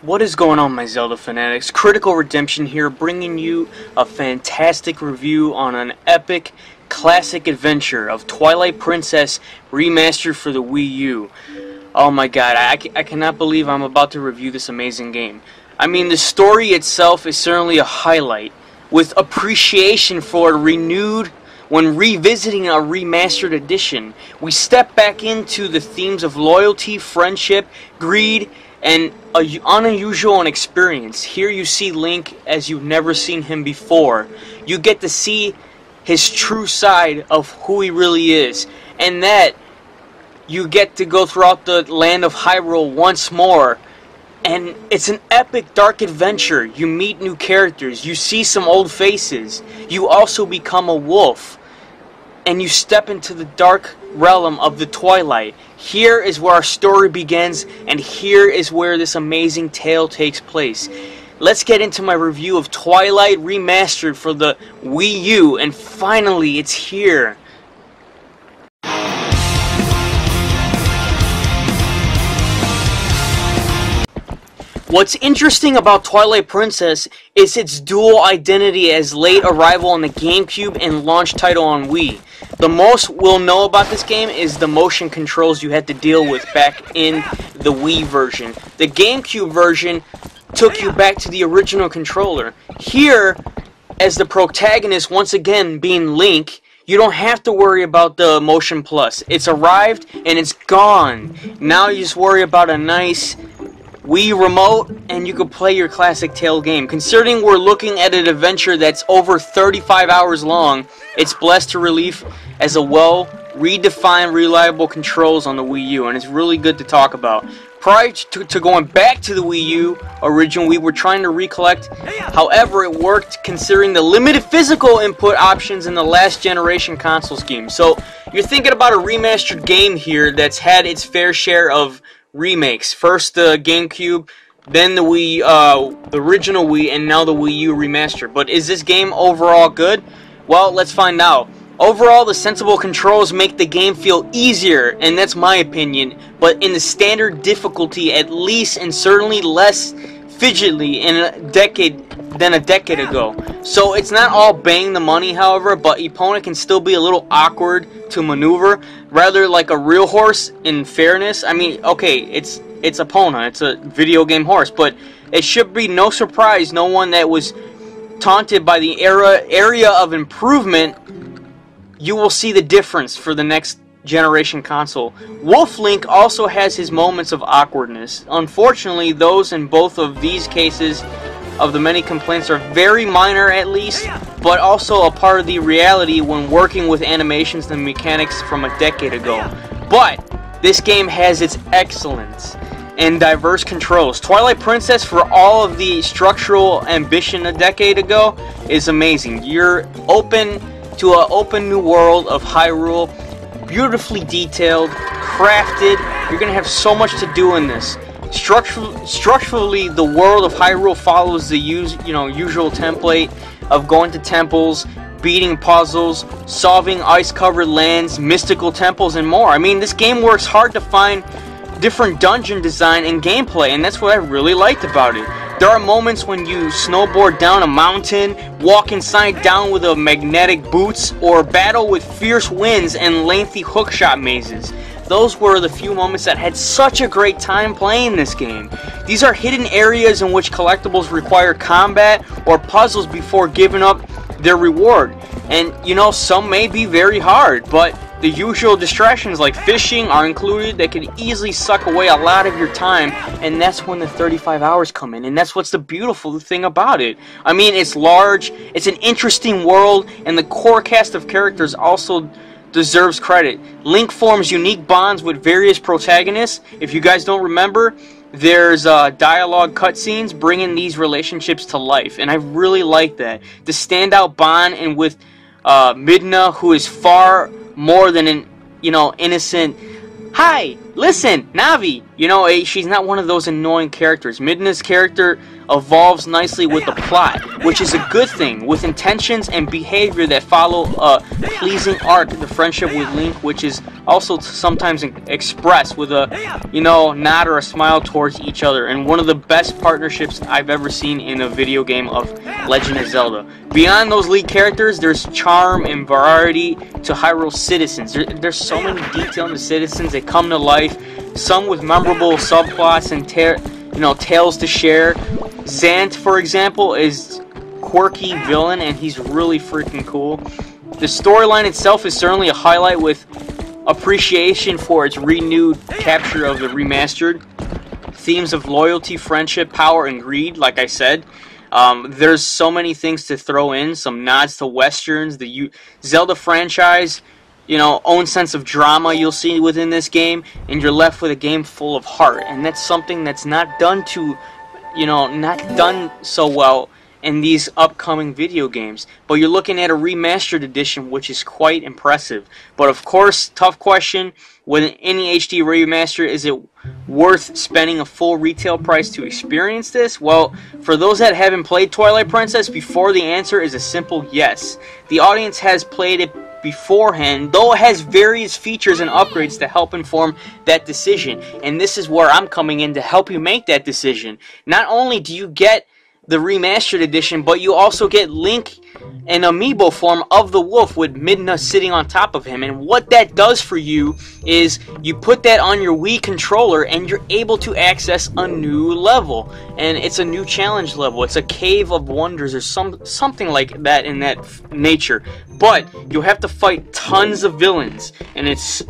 What is going on, my Zelda fanatics? Critical Redemption here, bringing you a fantastic review on an epic classic adventure of Twilight Princess Remastered for the Wii U. Oh my god, I cannot believe I'm about to review this amazing game. I mean, the story itself is certainly a highlight, with appreciation for it renewed when revisiting a remastered edition. We step back into the themes of loyalty, friendship, greed, and an unusual experience. Here you see Link as you've never seen him before. You get to see his true side of who he really is, and that you get to go throughout the land of Hyrule once more. And it's an epic dark adventure. You meet new characters, you see some old faces, you also become a wolf, and you step into the dark realm of the Twilight. Here is where our story begins, and here is where this amazing tale takes place. Let's get into my review of Twilight Remastered for the Wii U, and finally it's here. What's interesting about Twilight Princess is its dual identity as late arrival on the GameCube and launch title on Wii. The most we'll know about this game is the motion controls you had to deal with back in the Wii version. The GameCube version took you back to the original controller. Here, as the protagonist, once again being Link, you don't have to worry about the Motion Plus. It's arrived and it's gone. Now you just worry about a nice Wii remote, and you can play your classic Tale game. Considering we're looking at an adventure that's over 35 hours long, it's blessed to relief as a redefined, reliable controls on the Wii U, and it's really good to talk about. Prior to going back to the Wii U original, we were trying to recollect. However, it worked considering the limited physical input options in the last generation console scheme. So you're thinking about a remastered game here that's had its fair share of remakes. First the GameCube, then the Wii, the original Wii, and now the Wii U remaster. But is this game overall good? Well, let's find out. Overall, the sensible controls make the game feel easier, and that's my opinion, but in the standard difficulty at least, and certainly less fidgety than a decade ago. So it's not all bang the money, however, but opponent can still be a little awkward to maneuver, rather like a real horse in fairness. I mean, okay, it's Epona, it's a video game horse, but it should be no surprise no one that was taunted by the area of improvement. You will see the difference for the next generation console. Wolf Link also has his moments of awkwardness. Unfortunately, those in both of these cases of the many complaints are very minor at least, but also a part of the reality when working with animations and mechanics from a decade ago. But this game has its excellence and diverse controls. Twilight Princess, for all of the structural ambition a decade ago, is amazing. You're open to an open new world of Hyrule, beautifully detailed, crafted. You're gonna have so much to do in this. Structurally, the world of Hyrule follows the usual template of going to temples, beating puzzles, solving ice-covered lands, mystical temples, and more. I mean, this game works hard to find different dungeon design and gameplay, and that's what I really liked about it. There are moments when you snowboard down a mountain, walk inside down with a magnetic boots, or battle with fierce winds and lengthy hookshot mazes. Those were the few moments that had such a great time playing this game. These are hidden areas in which collectibles require combat or puzzles before giving up their reward. And you know, some may be very hard, but the usual distractions like fishing are included that can easily suck away a lot of your time, and that's when the 35 hours come in, and that's what's the beautiful thing about it. I mean, it's large, it's an interesting world, and the core cast of characters also deserves credit. Link forms unique bonds with various protagonists. If you guys don't remember, there's dialogue cutscenes bringing these relationships to life, and I really like that. The standout bond and with Midna, who is far more than an innocent "Hi, Listen, Navi! You know, she's not one of those annoying characters. Midna's character evolves nicely with the plot, which is a good thing, with intentions and behavior that follow a pleasing arc. The friendship with Link, which is also sometimes expressed with a, you know, nod or a smile towards each other, and one of the best partnerships I've ever seen in a video game of Legend of Zelda. Beyond those lead characters, there's charm and variety to Hyrule's citizens. There's so many detail in the citizens. They come to life, some with memorable subplots and tales to share. Zant, for example, is quirky villain, and he's really freaking cool. The storyline itself is certainly a highlight, with appreciation for its renewed capture of the remastered themes of loyalty, friendship, power, and greed. Like I said, there's so many things to throw in. Some nods to westerns, the Zelda franchise, you know, own sense of drama you'll see within this game, and you're left with a game full of heart. And that's something that's not done so well in these upcoming video games. But you're looking at a remastered edition, which is quite impressive. But of course, tough question, with any HD remaster, is it worth spending a full retail price to experience this? Well, for those that haven't played Twilight Princess before, the answer is a simple yes. The audience has played it beforehand, though it has various features and upgrades to help inform that decision. And this is where I'm coming in to help you make that decision. Not only do you get the remastered edition, but you also get Link in amiibo form of the wolf, with Midna sitting on top of him. And what that does for you is you put that on your Wii controller and you're able to access a new level, and it's a new challenge level. It's a cave of wonders or something like that in that nature. But you'll have to fight tons of villains, and it's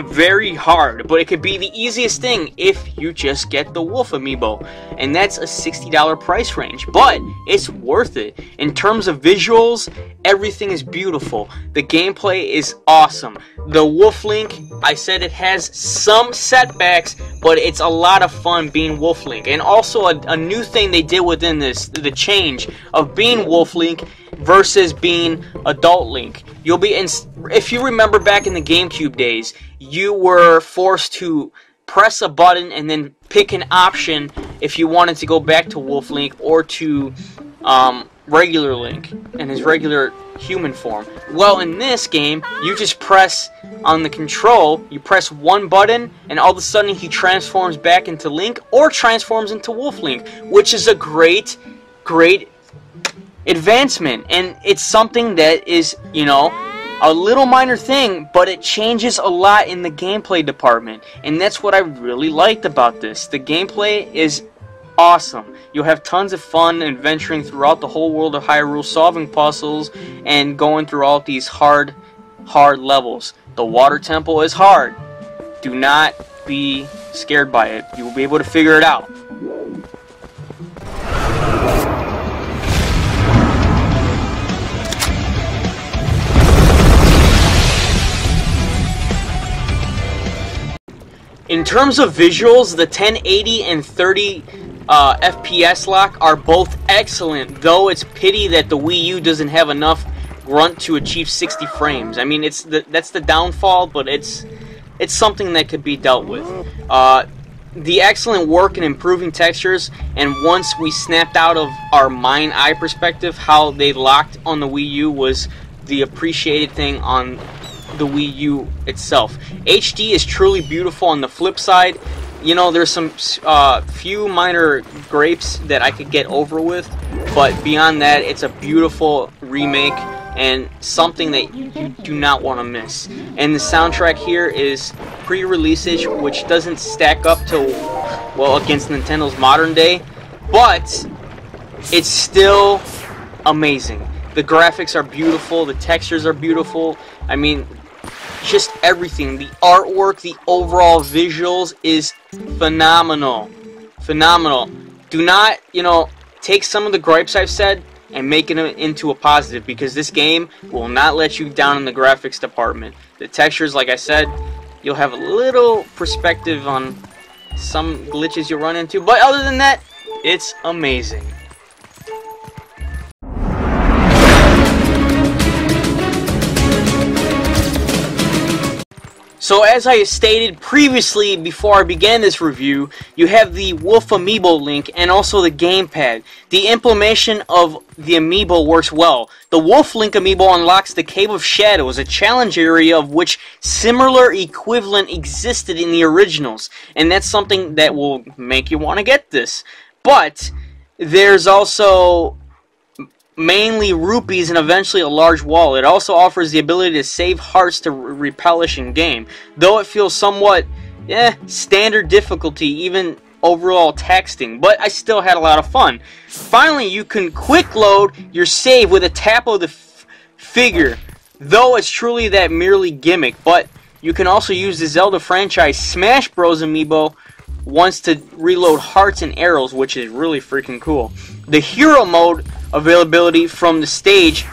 very hard, but it could be the easiest thing if you just get the wolf amiibo, and that's a $60 price range, but it's worth it. In terms of visuals, everything is beautiful. The gameplay is awesome. The Wolf Link, I said it has some setbacks, but it's a lot of fun being Wolf Link. And also a new thing they did within this, the change of being Wolf Link versus being Adult Link. You'll be if you remember back in the GameCube days, you were forced to press a button and then pick an option if you wanted to go back to Wolf Link or to regular Link in his regular human form. Well, in this game, you just press on the control, you press one button, and all of a sudden he transforms back into Link or transforms into Wolf Link, which is a great advancement. And it's something that is, you know, a little minor thing, but it changes a lot in the gameplay department, and that's what I really liked about this. The gameplay is awesome. You'll have tons of fun adventuring throughout the whole world of Hyrule, solving puzzles and going through all these hard levels. The water temple is hard. Do not be scared by it. You will be able to figure it out. In terms of visuals, the 1080 and 30 FPS lock are both excellent, though it's pity that the Wii U doesn't have enough grunt to achieve 60 frames. I mean, that's the downfall, but it's something that could be dealt with. The excellent work in improving textures, and once we snapped out of our mind-eye perspective, how they locked on the Wii U was the appreciated thing on the Wii U itself. HD is truly beautiful. On the flip side, you know, there's some few minor gripes that I could get over with, but beyond that, it's a beautiful remake and something that you do not want to miss. And the soundtrack here is pre-release-ish, which doesn't stack up to, well, against Nintendo's modern day, but it's still amazing. The graphics are beautiful, the textures are beautiful. I mean, just everything. The artwork, the overall visuals is phenomenal. Phenomenal. Do not, you know, take some of the gripes I've said and make it into a positive, because this game will not let you down in the graphics department. The textures, like I said, you'll have a little perspective on some glitches you'll run into, but other than that, it's amazing. So as I stated previously before I began this review, you have the Wolf Amiibo link and also the gamepad. The implementation of the amiibo works well. The Wolf Link amiibo unlocks the Cave of Shadows, a challenge area of which similar equivalent existed in the originals, and that's something that will make you want to get this. But there's also mainly rupees and eventually a large wall. It also offers the ability to save hearts to replenish in game, though it feels somewhat standard difficulty, even overall texting, but I still had a lot of fun. Finally, you can quick load your save with a tap of the figure, though it's truly that merely gimmick. But you can also use the Zelda franchise Smash Bros amiibo once to reload hearts and arrows, which is really freaking cool. The hero mode availability from the stage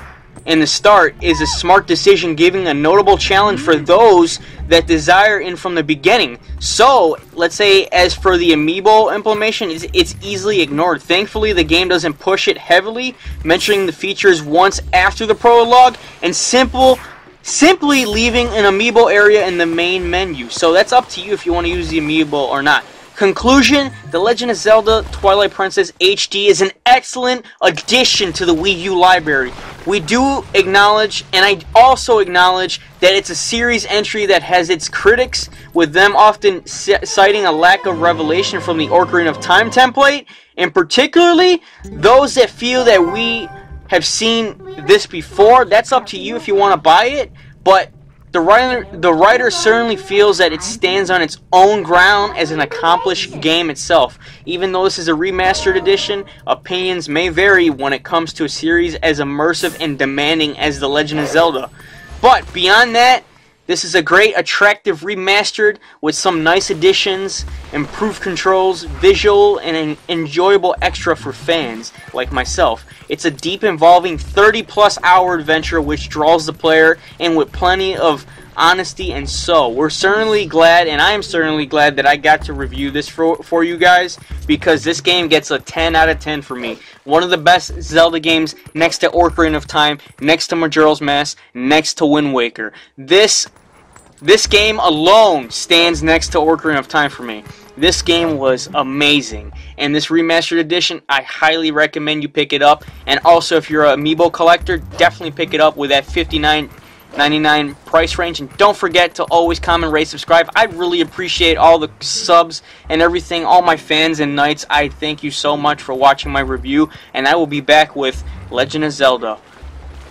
in the start is a smart decision, giving a notable challenge for those that desire in from the beginning. So, let's say as for the amiibo implementation, it's easily ignored. Thankfully, the game doesn't push it heavily, mentioning the features once after the prologue, and simply leaving an amiibo area in the main menu. So that's up to you if you want to use the amiibo or not. Conclusion, The Legend of Zelda Twilight Princess HD is an excellent addition to the Wii U library. We do acknowledge, and I also acknowledge, that it's a series entry that has its critics, with them often citing a lack of revelation from the Ocarina of Time template, and particularly those that feel that we have seen this before. That's up to you if you want to buy it, but the writer certainly feels that it stands on its own ground as an accomplished game itself. Even though this is a remastered edition, opinions may vary when it comes to a series as immersive and demanding as The Legend of Zelda. But beyond that, this is a great, attractive remastered with some nice additions, improved controls, visual, and an enjoyable extra for fans like myself. It's a deep, involving 30-plus hour adventure which draws the player in with plenty of honesty, and so we're certainly glad, and I am certainly glad that I got to review this for you guys, because this game gets a 10 out of 10 for me. One of the best Zelda games, next to Ocarina of Time, next to Majora's Mask, next to Wind Waker. This game alone stands next to Ocarina of Time for me. This game was amazing, and this remastered edition, I highly recommend you pick it up. And also, if you're an amiibo collector, definitely pick it up with that $59.99 price range. And don't forget to always comment, rate, subscribe. I really appreciate all the subs and everything, all my fans and knights. I thank you so much for watching my review, and I will be back with Legend of Zelda.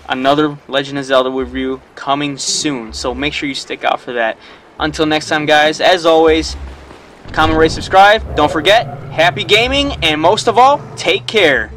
Another Legend of Zelda review coming soon, so make sure you stick out for that. Until next time, guys, as always, comment, rate, subscribe. Don't forget, happy gaming, and most of all, take care.